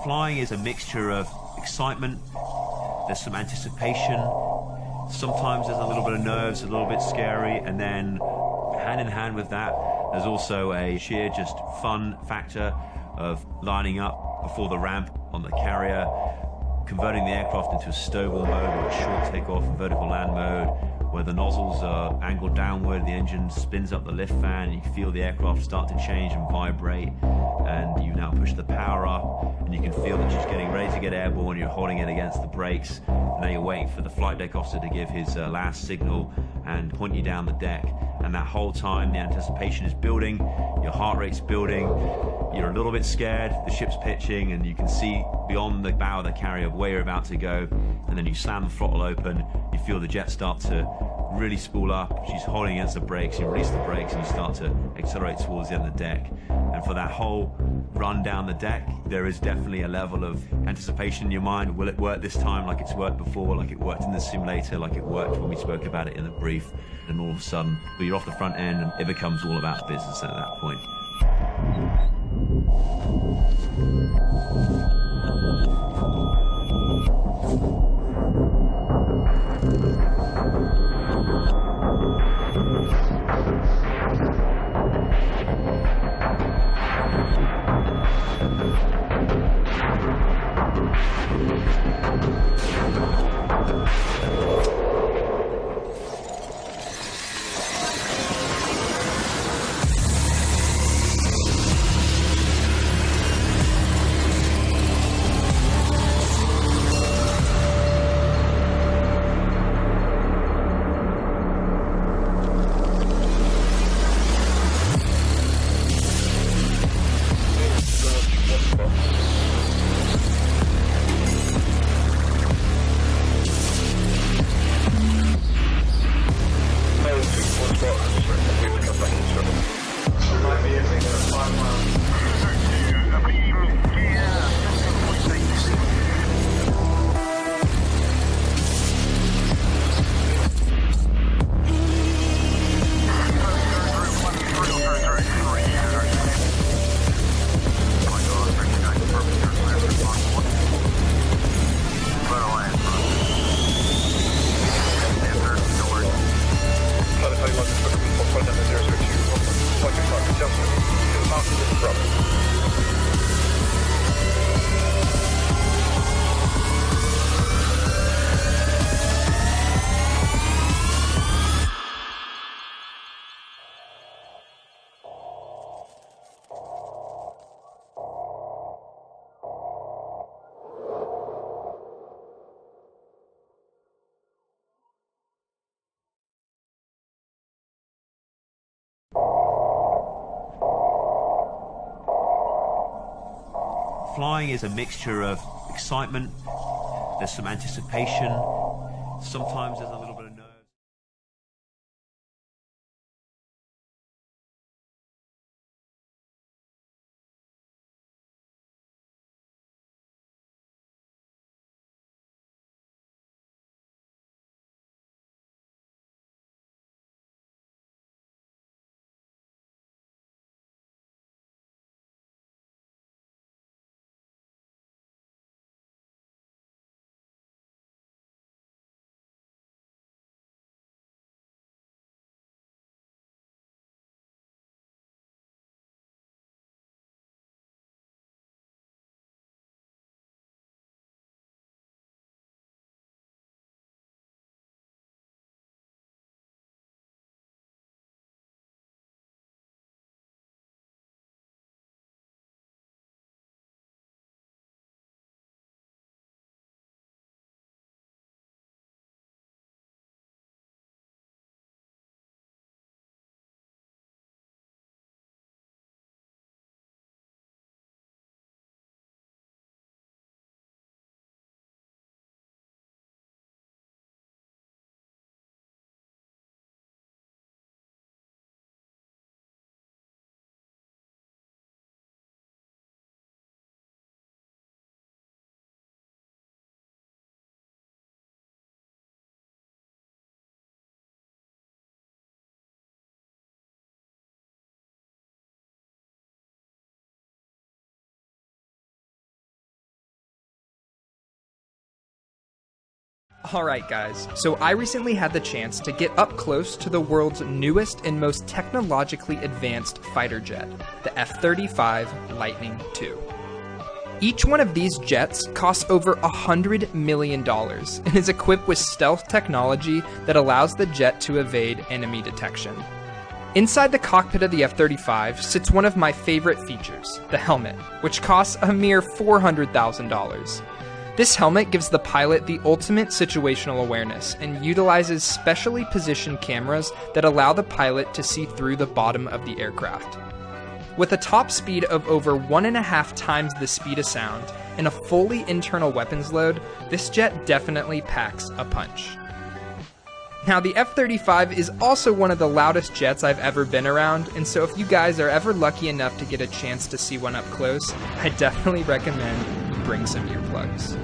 Flying is a mixture of excitement, there's some anticipation, sometimes there's a little bit of nerves, a little bit scary, and then hand in hand with that, there's also a sheer just fun factor of lining up before the ramp on the carrier, converting the aircraft into a stowable mode or a short takeoff vertical land mode, where the nozzles are angled downward, the engine spins up the lift fan, you can feel the aircraft start to change and vibrate, and you now push the power up, and you can feel that she's getting ready to get airborne, you're holding it against the brakes, and now you're waiting for the flight deck officer to give his last signal and point you down the deck. And that whole time the anticipation is building, your heart rate's building, you're a little bit scared, the ship's pitching, and you can see beyond the bow of the carrier where you're about to go, and then you slam the throttle open, you feel the jet start to really spool up, she's holding against the brakes, you release the brakes and you start to accelerate towards the end of the deck. And for that whole run down the deck, there is definitely a level of anticipation in your mind. Will it work this time like it's worked before, like it worked in the simulator, like it worked when we spoke about it in the brief? And all of a sudden, you're off the front end and it becomes all about business at that point. Flying is a mixture of excitement, there's some anticipation, sometimes there's a little bit of nerve. Alright guys, so I recently had the chance to get up close to the world's newest and most technologically advanced fighter jet, the F-35 Lightning II. Each one of these jets costs over $100 million and is equipped with stealth technology that allows the jet to evade enemy detection. Inside the cockpit of the F-35 sits one of my favorite features, the helmet, which costs a mere $400,000. This helmet gives the pilot the ultimate situational awareness and utilizes specially positioned cameras that allow the pilot to see through the bottom of the aircraft. With a top speed of over 1.5 times the speed of sound and a fully internal weapons load, this jet definitely packs a punch. Now, the F-35 is also one of the loudest jets I've ever been around, and so if you guys are ever lucky enough to get a chance to see one up close, I definitely recommend you bring some earplugs.